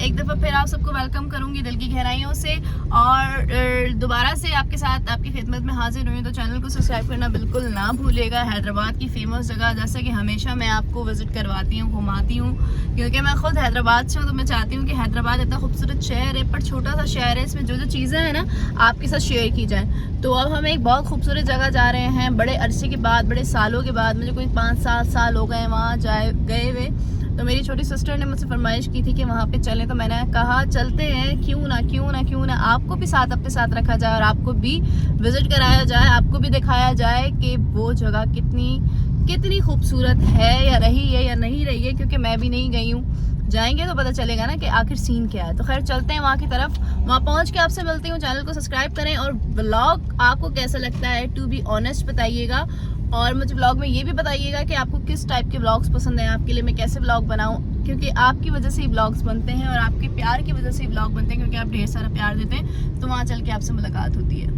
एक दफ़ा फिर आप सबको वेलकम करूंगी दिल की गहराइयों से और दोबारा से आपके साथ आपकी खिदमत में हाजिर हुई। तो चैनल को सब्सक्राइब करना बिल्कुल ना भूलिएगा। हैदराबाद की फेमस जगह जैसा कि हमेशा मैं आपको विज़िट करवाती हूँ, घुमाती हूँ, क्योंकि मैं खुद हैदराबाद से हूँ। तो मैं चाहती हूँ कि हैदराबाद इतना खूबसूरत शहर है पर छोटा सा शहर है, इसमें जो जो चीज़ें हैं ना आपके साथ शेयर की जाए। तो अब हम एक बहुत खूबसूरत जगह जा रहे हैं, बड़े अरसे के बाद, बड़े सालों के बाद। मुझे कोई 5-7 साल हो गए वहाँ गए हुए। तो मेरी छोटी सिस्टर ने मुझसे फरमाइश की थी कि वहाँ पे चलें, तो मैंने कहा चलते हैं, क्यों ना आपको भी साथ अपने साथ रखा जाए और आपको भी विज़िट कराया जाए, आपको भी दिखाया जाए कि वो जगह कितनी खूबसूरत है या रही है या नहीं रही है, क्योंकि मैं भी नहीं गई हूँ। जाएंगे तो पता चलेगा ना कि आखिर सीन क्या है। तो खैर चलते हैं वहाँ की तरफ, वहाँ पहुँच के आपसे मिलती हूँ। चैनल को सब्सक्राइब करें और व्लॉग आपको कैसा लगता है टू बी ऑनेस्ट बताइएगा। और मुझे व्लॉग में ये भी बताइएगा कि आपको किस टाइप के व्लॉग्स पसंद हैं, आपके लिए मैं कैसे व्लॉग बनाऊँ, क्योंकि आपकी वजह से ही व्लॉग्स बनते हैं और आपके प्यार की वजह से ही व्लॉग बनते हैं, क्योंकि आप ढेर सारा प्यार देते हैं। तो वहाँ चल के आपसे मुलाकात होती है।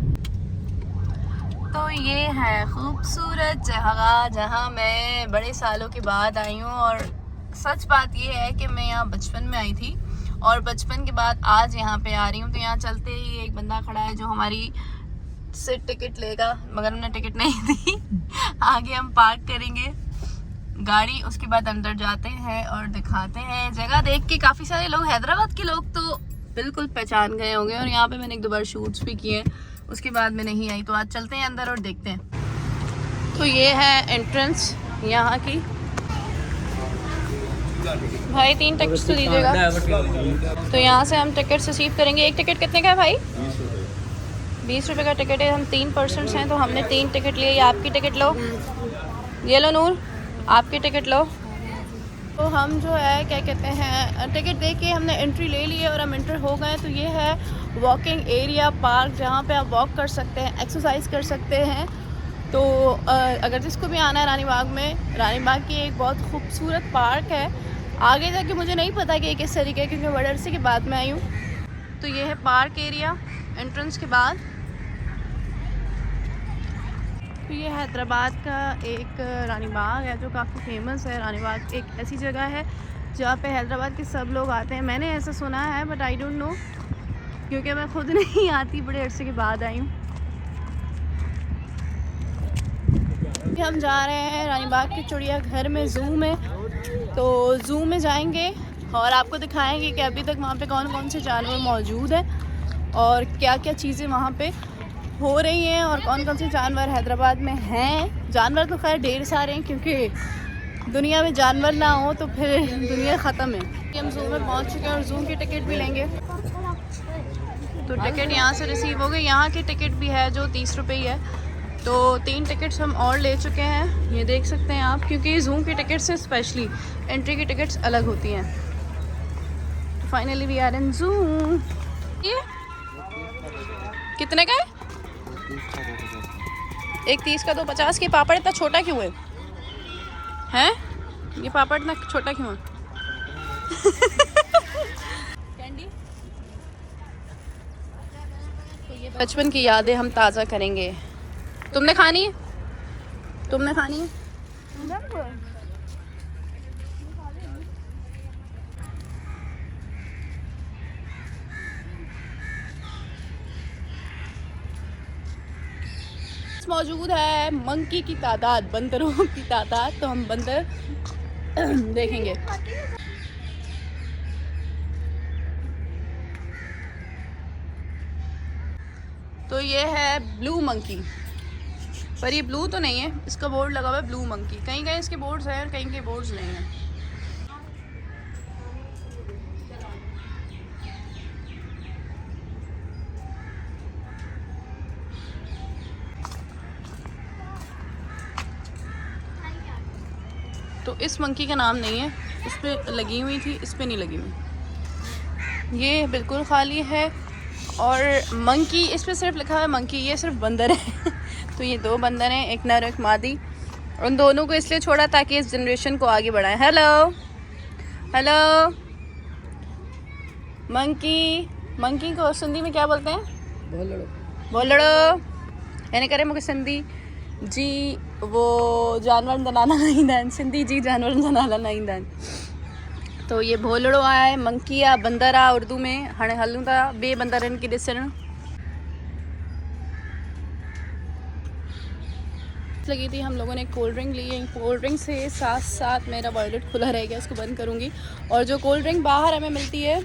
तो ये है खूबसूरत जगह जहाँ मैं बड़े सालों के बाद आई हूँ। और सच बात ये है कि मैं यहाँ बचपन में आई थी और बचपन के बाद आज यहाँ पे आ रही हूँ। तो यहाँ चलते ही एक बंदा खड़ा है जो हमारी से टिकट लेगा, मगर हमने टिकट नहीं दी। आगे हम पार्क करेंगे गाड़ी, उसके बाद अंदर जाते हैं और दिखाते हैं जगह। देख के काफ़ी सारे लोग, हैदराबाद के लोग तो बिल्कुल पहचान गए होंगे। और यहाँ पे मैंने 1-2 बार शूट्स भी किए, उसके बाद मैं नहीं आई। तो आज चलते हैं अंदर और देखते हैं। तो ये है एंट्रेंस यहाँ की। भाई 3 टिकट्स तो दीजिएगा। तो यहाँ से हम टिकट रिसीव करेंगे। एक टिकट कितने का है भाई? 20 रुपये का टिकट है। हम 3 पर्सन्स हैं तो हमने 3 टिकट लिए। ये आपकी टिकट लो, ये लो नूर, आपकी टिकट लो। तो हम जो है क्या कहते हैं, टिकट दे के हमने एंट्री ले ली है और हम एंटर हो गए। तो ये है वॉकिंग एरिया पार्क, जहाँ पे आप वॉक कर सकते हैं, एक्सरसाइज कर सकते हैं। तो अगर जिसको भी आना है रानी बाग में, रानी बाग की एक बहुत खूबसूरत पार्क है। आगे जाके मुझे नहीं पता कि किस तरीके, क्योंकि बड़े अरसे के बाद में आई हूँ। तो ये है पार्क एरिया एंट्रेंस के बाद। तो ये हैदराबाद का एक रानी बाग है जो काफ़ी फेमस है। रानी बाग एक ऐसी जगह है जहाँ पे हैदराबाद के सब लोग आते हैं। मैंने ऐसा सुना है बट आई डोंट नो, क्योंकि मैं खुद नहीं आती, बड़े अरसे के बाद आई हूँ। हम जा रहे हैं रानी बाग के चिड़ियाघर में, ज़ू में। तो ज़ू में जाएंगे और आपको दिखाएंगे कि अभी तक वहाँ पे कौन कौन से जानवर मौजूद हैं और क्या क्या चीज़ें वहाँ पे हो रही हैं और कौन कौन से जानवर हैदराबाद में हैं। जानवर तो खैर ढेर सारे हैं, क्योंकि दुनिया में जानवर ना हो तो फिर दुनिया ख़त्म है। हम ज़ू में पहुँच चुके हैं और ज़ू की टिकट भी लेंगे। तो टिकट यहाँ से रिसीव हो गई। यहाँ की टिकट भी है जो 30 रुपये ही है। तो 3 टिकट्स हम और ले चुके हैं, ये देख सकते हैं आप, क्योंकि ज़ू की टिकट से स्पेशली एंट्री की टिकट्स अलग होती हैं। तो finally we are in zoo. ये कितने का है? एक 30 का, 2 50 के। पापड़ इतना छोटा क्यों है? हैं? ये पापड़ इतना छोटा क्यों है? कैंडी। तो ये बचपन की यादें हम ताज़ा करेंगे। तुमने खानी है? तुमने खानी है? मौजूद है मंकी की तादाद, बंदरों की तादाद। तो हम बंदर देखेंगे। तो ये है ब्लू मंकी, पर ये ब्लू तो नहीं है, इसका बोर्ड लगा हुआ है ब्लू मंकी। कहीं कहीं इसके बोर्ड्स हैं और कहीं के बोर्ड्स नहीं हैं। तो इस मंकी का नाम नहीं है, इस पर लगी हुई थी, इस पर नहीं लगी हुई। ये बिल्कुल खाली है। और मंकी, इस पर सिर्फ लिखा हुआ है मंकी, ये सिर्फ बंदर है। तो ये 2 बंदर हैं, एक नर एक मादी। उन दोनों को इसलिए छोड़ा ताकि इस जनरेशन को आगे बढ़ाएं। Hello hello monkey. मंकी को सिंधी में क्या बोलते हैं? बोलड़ो। यानी करे मुझे सिंधी जी वो जानवर दनाना नहीं दान, सिंधी जी जानवर दनाना नहीं दान। तो ये भोलड़ो आया है, मंकिया बंदरा उर्दू में हाणे हलूं था बे बंदरन की ॾिसण। लगी थी, हम लोगों ने कोल्ड ड्रिंक ली है। कोल्ड ड्रिंक से साथ साथ मेरा वॉलेट खुला रह गया, उसको बंद करूँगी। और जो कोल्ड ड्रिंक बाहर हमें मिलती है,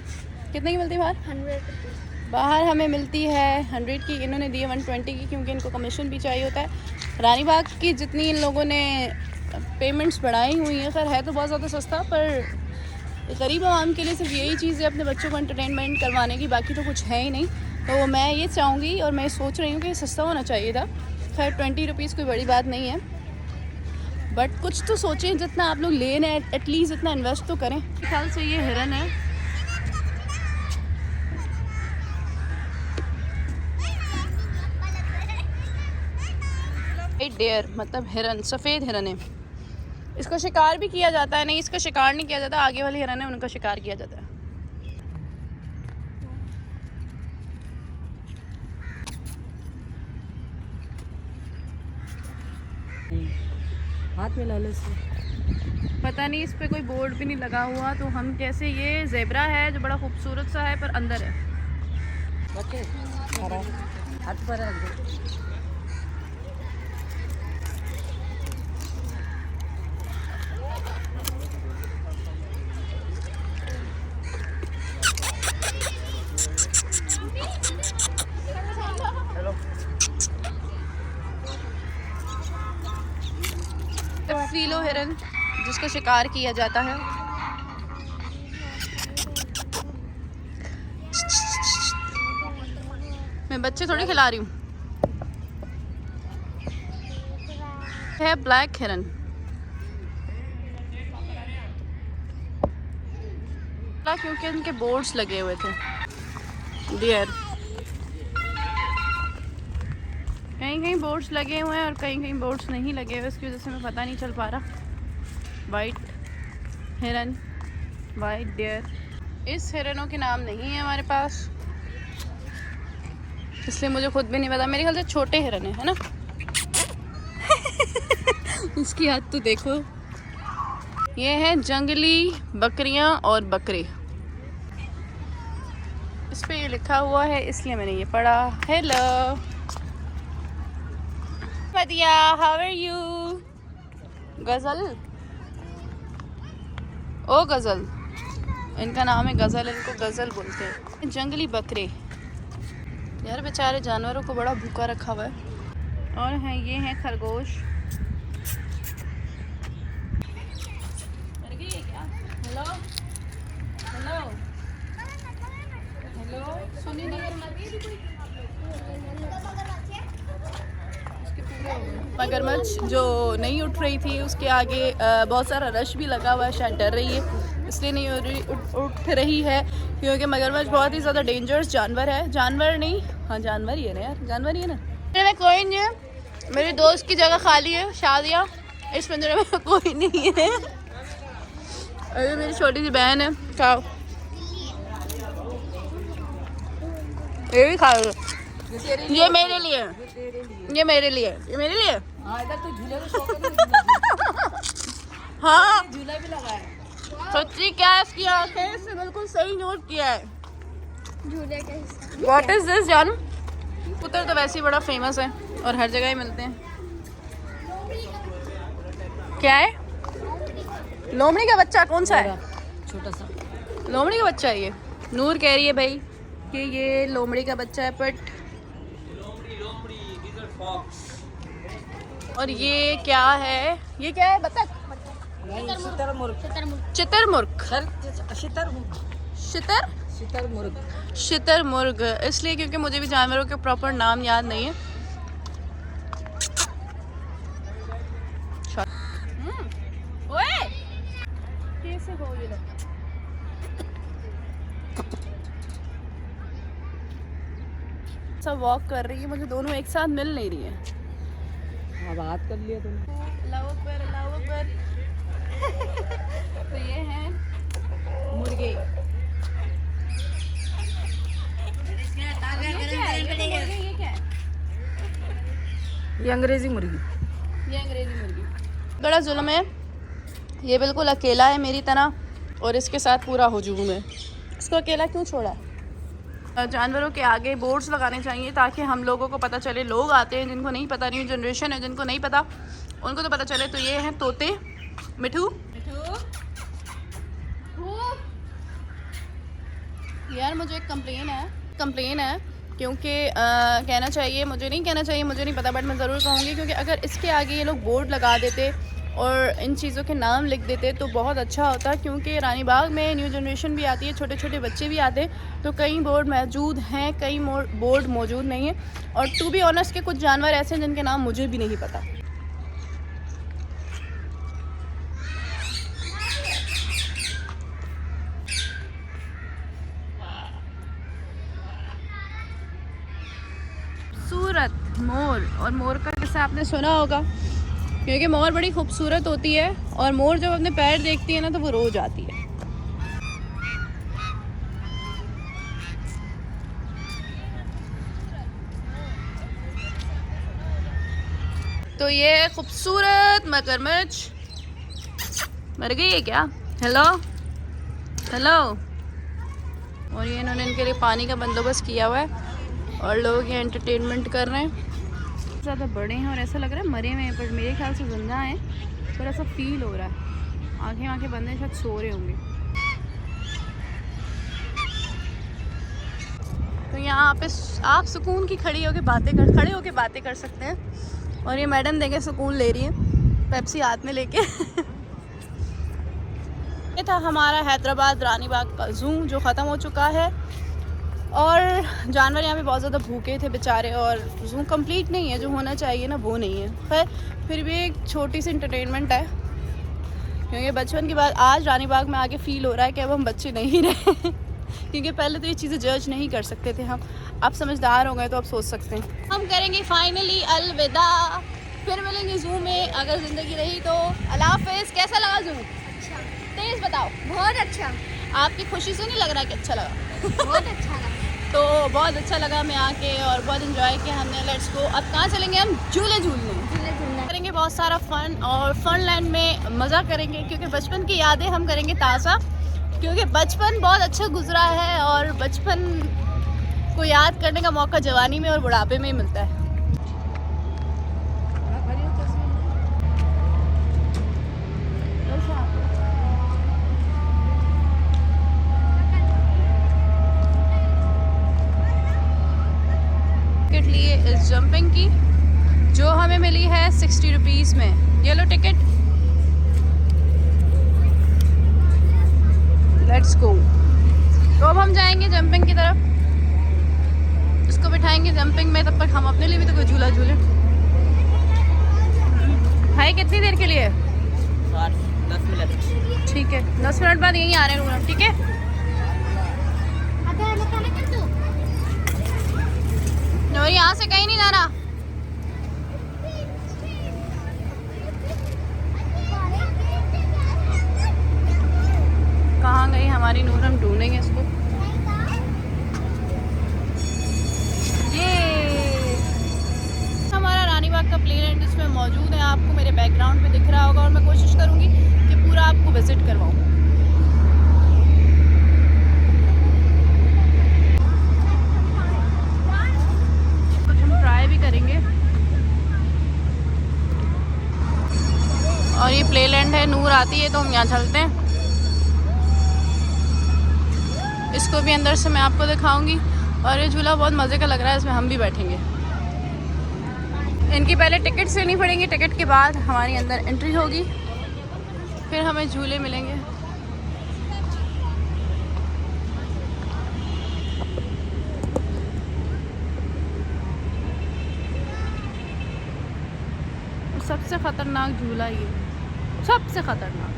कितने की मिलती है बाहर? 100 बाहर हमें मिलती है 100 की, इन्होंने दी है 120 की, क्योंकि इनको कमीशन भी चाहिए होता है। रानी बाग की जितनी इन लोगों ने पेमेंट्स बढ़ाई हुई हैं, खैर है तो बहुत ज़्यादा सस्ता, पर गरीब आवाम के लिए सिर्फ यही चीज़ है अपने बच्चों को एंटरटेनमेंट करवाने की, बाकी तो कुछ है ही नहीं। तो मैं ये चाहूँगी और मैं सोच रही हूँ कि सस्ता होना चाहिए था। खैर 20 रुपीज़ कोई बड़ी बात नहीं है, बट कुछ तो सोचें, जितना आप लोग ले रहे हैं एटलीस्ट इतना इन्वेस्ट तो करें। मेरे ख्याल से ये हिरन है। डेयर मतलब हिरन, सफ़ेद हिरन है। इसका शिकार भी किया जाता है। नहीं, इसका शिकार नहीं किया जाता, आगे वाले हिरन है उनका शिकार किया जाता है। हाथ में ला लो इसको। पता नहीं, इस पे कोई बोर्ड भी नहीं लगा हुआ, तो हम कैसे, ये ज़ेब्रा है जो बड़ा खूबसूरत सा है पर अंदर है। हाथ पर रख दो। फीलो हिरन जिसका शिकार किया जाता है। मैं बच्चे थोड़ी खिला रही हूँ। है ब्लैक हिरन, क्योंकि इनके बोर्ड्स लगे हुए थे। डियर, कहीं कहीं बोर्ड्स लगे हुए हैं और कहीं कहीं बोर्ड्स नहीं लगे हुए, इसकी वजह से मैं पता नहीं चल पा रहा। वाइट हिरन, वाइट डियर। इस हिरनों के नाम नहीं है हमारे पास, इसलिए मुझे खुद भी नहीं पता। मेरे ख्याल से छोटे हिरन है ना। इसकी हाथ तो देखो। ये है जंगली बकरियां और बकरे, इस पे ये लिखा हुआ है इसलिए मैंने ये पढ़ा। Hello Fadia, how are you? गज़ल, ओ गज़ल, इनका नाम है गज़ल, इनको गज़ल बोलते हैं। जंगली बकरे, यार बेचारे जानवरों को बड़ा भूखा रखा हुआ है। और हैं ये हैं खरगोश। हेलो हेलो हेलो, सुनी नहीं? मगरमच्छ जो नहीं उठ रही थी, उसके आगे बहुत सारा रश भी लगा हुआ है, शायद डर रही है इसलिए नहीं उठ रही है, क्योंकि मगरमच्छ बहुत ही ज़्यादा डेंजरस जानवर है। जानवर नहीं, हाँ जानवर ही है ना यार, जानवर ही है ना। मेरे में कोई नहीं है, मेरे दोस्त की जगह खाली है, शादिया, इस पिंजरे में कोई नहीं है। अरे मेरी छोटी सी बहन है, खाओ, ये भी खाओ। ये मेरे लिए, ये मेरे लिए, ये मेरे लिए। तो झूले में हाँ झूला भी लगा है। सच्ची क्या है इसकी आंखें, इसने बिल्कुल सही नोट किया है। झूले का हिस्सा। What is this जानू? पुत्र तो वैसे ही बड़ा फेमस है और हर जगह ही मिलते हैं। क्या है? लोमड़ी का बच्चा कौन सा है? छोटा सा लोमड़ी का बच्चा है ये। नूर कह रही है भाई कि ये लोमड़ी का बच्चा है, बट और ये क्या है? ये क्या है? बतख? चितरमुर्ग। शुतुरमुर्ग, इसलिए क्योंकि मुझे भी जानवरों के प्रॉपर नाम याद नहीं है। ओए कैसे हो ये लोग? सब वॉक कर रही है, मुझे दोनों एक साथ मिल नहीं रही है। अब बात कर लिया तुमने। अल्लाह अकबर, अल्लाह अकबर। तो ये हैं मुर्गे। ये क्या है? ये अंग्रेजी मुर्गी। ये अंग्रेजी मुर्गी। बड़ा जुल्म है, ये बिल्कुल अकेला है मेरी तरह, और इसके साथ पूरा हुजूम है। इसको अकेला क्यों छोड़ा है? जानवरों के आगे बोर्ड्स लगाने चाहिए ताकि हम लोगों को पता चले। लोग आते हैं जिनको नहीं पता, न्यू जनरेशन है जिनको नहीं पता, उनको तो पता चले। तो ये हैं तोते। मिठू यार मुझे एक कंप्लेन है क्योंकि कहना चाहिए, मुझे नहीं कहना चाहिए, मुझे नहीं पता, बट मैं ज़रूर कहूँगी क्योंकि अगर इसके आगे ये लोग बोर्ड लगा देते और इन चीज़ों के नाम लिख देते तो बहुत अच्छा होता। क्योंकि रानी बाग में न्यू जनरेशन भी आती है, छोटे छोटे बच्चे भी आते हैं, तो कई बोर्ड मौजूद हैं, कई बोर्ड मौजूद नहीं है। और टू बी ऑनेस्ट के कुछ जानवर ऐसे हैं जिनके नाम मुझे भी नहीं पता। खूबसूरत मोर, और मोर का किस्सा आपने सुना होगा क्योंकि मोर बड़ी खूबसूरत होती है और मोर जब अपने पैर देखती है ना तो वो रो जाती है। तो ये खूबसूरत मगरमच्छ मर गई है क्या? Hello hello. और ये इन्होंने इनके लिए पानी का बंदोबस्त किया हुआ है और लोग ये एंटरटेनमेंट कर रहे हैं। ज़्यादा बड़े हैं और ऐसा लग रहा है मरे हुए हैं, पर मेरे ख्याल से जिंदा हैं, पर ऐसा फील हो रहा है। आंखें बंद हैं, शायद सो रहे होंगे। तो यहाँ पे आप सुकून की खड़े होके बातें कर सकते हैं। और ये मैडम देखे सुकून ले रही है पेप्सी हाथ में लेके। ये था हमारा हैदराबाद रानी बाग का ज़ू जो ख़त्म हो चुका है। और जानवर यहाँ पे बहुत ज़्यादा भूखे थे बेचारे, और ज़ू कंप्लीट नहीं है, जो होना चाहिए ना वो नहीं है। खैर फिर भी एक छोटी सी इंटरटेनमेंट है क्योंकि बचपन के बाद आज रानी बाग में आके फ़ील हो रहा है कि अब हम बच्चे नहीं रहे। क्योंकि पहले तो ये चीज़ें जज नहीं कर सकते थे हम, अब समझदार हो गए तो अब सोच सकते हैं। हम करेंगे फाइनली अलविदा, फिर मिलेंगे ज़ू में अगर ज़िंदगी रही तो। अल्लाह हाफ़िज़। कैसा लगा ज़ू? अच्छा। तेज़ बताओ। बहुत अच्छा। आपकी खुशी से नहीं लग रहा है कि अच्छा लगा? बहुत अच्छा लगा। तो बहुत अच्छा लगा मैं आके और बहुत इन्जॉय किया हमने। Let's go. अब कहाँ चलेंगे हम? झूले झूलने करेंगे बहुत सारा फ़न, और फन लैंड में मज़ा करेंगे क्योंकि बचपन की यादें हम करेंगे ताज़ा, क्योंकि बचपन बहुत अच्छा गुजरा है और बचपन को याद करने का मौका जवानी में और बुढ़ापे में ही मिलता है। टिकट लिए इस जंपिंग की जो हमें मिली है 60 रुपीज़ में। ये लो टिकट। Let's go. तो अब हम जाएंगे जंपिंग की तरफ, इसको बिठाएंगे जंपिंग में, तब तक हम अपने लिए भी तो कोई झूला झूले। भाई कितनी देर के लिए? 10 मिनट। ठीक है, 10 मिनट बाद यहीं आ रहे हैं रूम। ठीक है, और यहाँ से कहीं नहीं जाना। कहाँ गई हमारी नूर? हम ढूंढेंगे इसको। ये हमारा रानी बाग का प्ले लैंड इसमें मौजूद है, आपको मेरे बैकग्राउंड पे दिख रहा होगा, और मैं कोशिश करूँगी कि पूरा आपको विजिट करवाऊँ। करेंगे। और ये प्ले लैंड है, नूर आती है तो हम यहाँ चलते हैं। इसको भी अंदर से मैं आपको दिखाऊंगी। और ये झूला बहुत मज़े का लग रहा है, इसमें हम भी बैठेंगे। इनकी पहले टिकट लेनी पड़ेंगी, टिकट के बाद हमारी अंदर एंट्री होगी, फिर हमें झूले मिलेंगे। सबसे ख़तरनाक झूला ये, सबसे ख़तरनाक।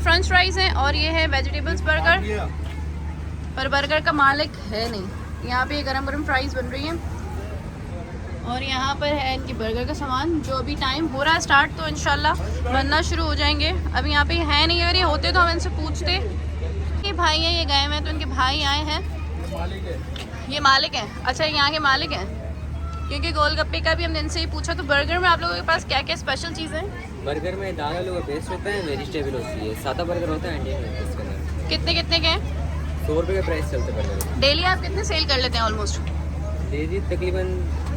फ्रेंच फ्राइज हैं और ये है वेजिटेबल्स बर्गर, पर बर्गर का मालिक है नहीं। यहाँ पे गरम गरम फ्राइज बन रही हैं और यहाँ पर है इनकी बर्गर का सामान, जो अभी टाइम हो रहा है स्टार्ट, तो इंशाल्लाह बनना शुरू हो जाएंगे। अभी यहाँ पे है नहीं, अगर ये होते तो हम इनसे पूछते। ये भाई हैं, ये गए हैं, तो इनके भाई आए हैं। ये मालिक हैं? अच्छा, यहाँ के मालिक हैं। क्योंकि गोलगप्पे का भी हमने इनसे ही पूछा। तो बर्गर में आप लोगों के पास क्या क्या स्पेशल चीज़ें हैं? बर्गर में दाल आलू का पेस्ट होता है, वेजिटेबल होती है, सादा बर्गर होता है इंडियन है इसके अंदर। कितने कितने के हैं? 100 रुपये का प्राइस चलते बर्गर। डेली आप कितने सेल कर लेते हैं ऑलमोस्ट? डेली तकरीबन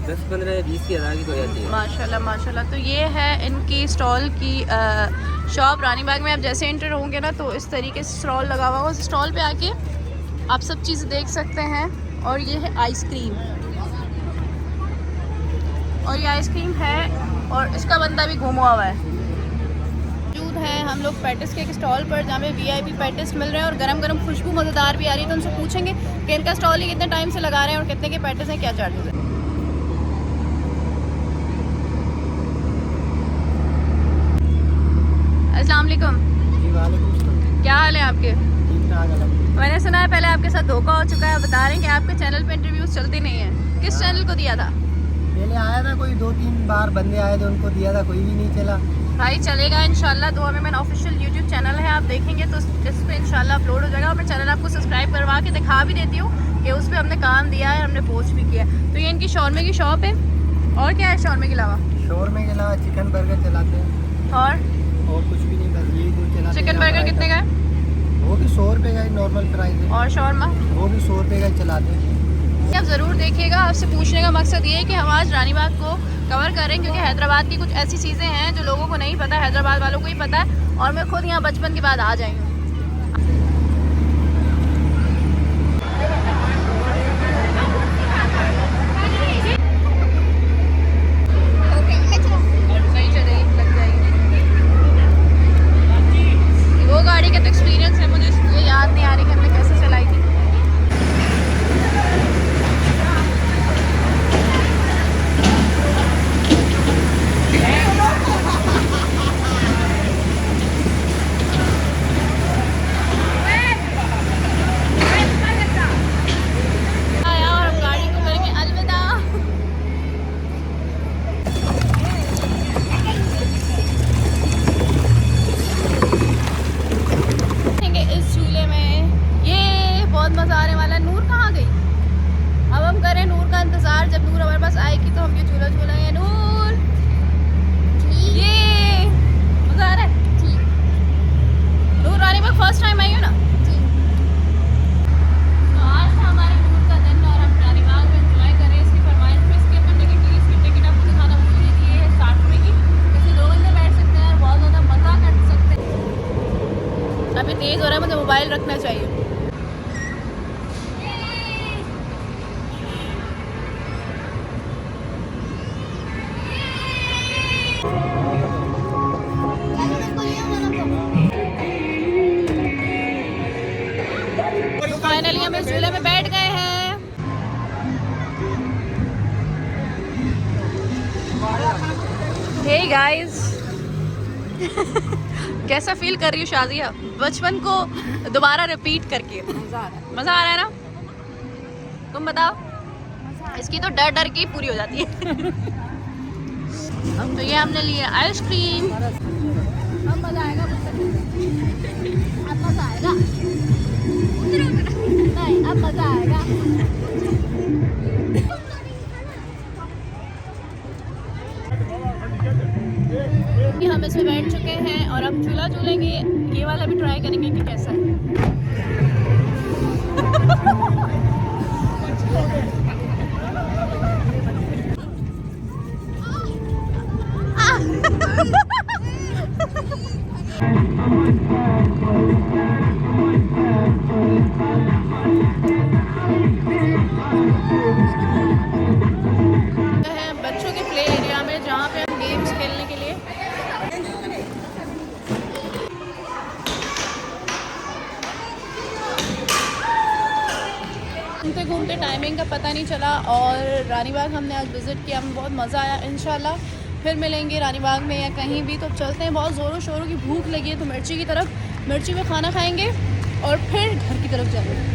10, 15, 20 की हज़ार की हो जाती है। माशाल्लाह माशाल्लाह। तो ये है इनकी स्टॉल की शॉप रानी बाग में। आप जैसे एंटर होंगे ना तो इस तरीके से स्टॉल लगा हुआ है। उस स्टॉल पे आके आप सब चीज़ देख सकते हैं। और ये है आइसक्रीम, और ये आइसक्रीम है और इसका बंदा भी घूमा हुआ है। मौजूद है हम लोग पैटिस के एक स्टॉल पर जहाँ पे VIP पैटिस मिल रहे हैं और गरम गरम खुशबू मज़ेदार भी आ रही है। तो उनसे पूछेंगे कि इनका स्टॉल ही कितने टाइम से लगा रहे हैं और कितने के पैटिस हैं, क्या चार्जेस हैं। अस्सलाम वालेकुम। जी वालेकुम सलाम। क्या हाल है आपके? ठीक ठाक। मैंने सुना है पहले आपके साथ धोखा हो चुका है। बता रहे हैं कि आपके चैनल पे इंटरव्यूज चलती नहीं है। किस चैनल को दिया था? पहले आया था कोई 2-3 बार बंदे आए थे, उनको दिया था, कोई भी नहीं चला। भाई चलेगा इंशाल्लाह। दुआ में मैंने ऑफिशियल YouTube चैनल है, आप देखेंगे तो इस पे इंशाल्लाह अपलोड हो जाएगा। और मैं चैनल आपको सब्सक्राइब करवा के दिखा भी देती हूँ कि उस पर हमने काम दिया है, हमने पोस्ट भी किया है। तो ये इनकी शौरमे की शॉप है। और क्या है शौरमे के अलावा? शोरमे के अलावा चिकन बर्गर चलाते हैं और कुछ भी नहीं, बस यही दो चलाते हैं। चिकन बर्गर कितने का है? वो भी 100 रुपये का ही नॉर्मल प्राइस है। और शौरमा? वो भी 100 रुपये का ही चलाते हैं। आप ज़रूर देखिएगा। आपसे पूछने का मकसद ये है कि हम आज रानी बाग को कवर करें, क्योंकि हैदराबाद की कुछ ऐसी चीज़ें हैं जो लोगों को नहीं पता, हैदराबाद वालों को ही पता है। और मैं खुद यहाँ बचपन के बाद आ जाई हूँ। नहीं चलेगी, लग जाएगी। वो गाड़ी का तो एक्सपीरियंस है, मुझे ये याद नहीं आ रही कि हमने कैसे चलाई थी। मज़ा आने वाला है। नूर कहाँ गई? अब हम करें नूर का इंतज़ार। जब नूर हमारे पास आएगी तो हम ये झूला झूलेंगे। नूर ये मज़ा आ रहा है? नूर रानी बाग फर्स्ट टाइम आई हो ना? तो आज था हमारे नूर का दिन और हम रानी बाग में एंजॉय करें। इसकी फरमाइश पे इसके अंदर इसकी टिकट आपको दिखाना भूल गई थी। ये 60 रुपये की, किसी 2 बंदे बैठ सकते हैं और बहुत ज़्यादा मज़ा कर सकते हैं। अभी तेज़ हो रहा है, मुझे मोबाइल रखना चाहिए। फाइनली हम इस झूले में बैठ गए हैं। हे गाइस कैसा फील कर रही हूँ शादिया? बचपन को दोबारा रिपीट करके मज़ा आ रहा है ना? तुम बताओ। इसकी तो डर डर की पूरी हो जाती है। तो ये हमने लिया आइसक्रीम। अब मज़ा आएगा, अब मज़ा आएगा। नहीं, अब मज़ा आएगा। हम इसमें बैठ चुके हैं और अब झूला झूलेंगे। ये वाला भी ट्राई करेंगे कि कैसा है। बच्चों के प्ले एरिया में जहाँ पे हम गेम्स खेलने के लिए घूमते घूमते टाइमिंग का पता नहीं चला। और रानी बाग हमने आज विज़िट किया, हमें बहुत मज़ा आया। इंशाल्लाह फिर मिलेंगे रानी बाग में या कहीं भी। तो चलते हैं, बहुत ज़ोरों शोरों की भूख लगी है तो मिर्ची की तरफ, मिर्ची में खाना खाएंगे और फिर घर की तरफ जाएंगे।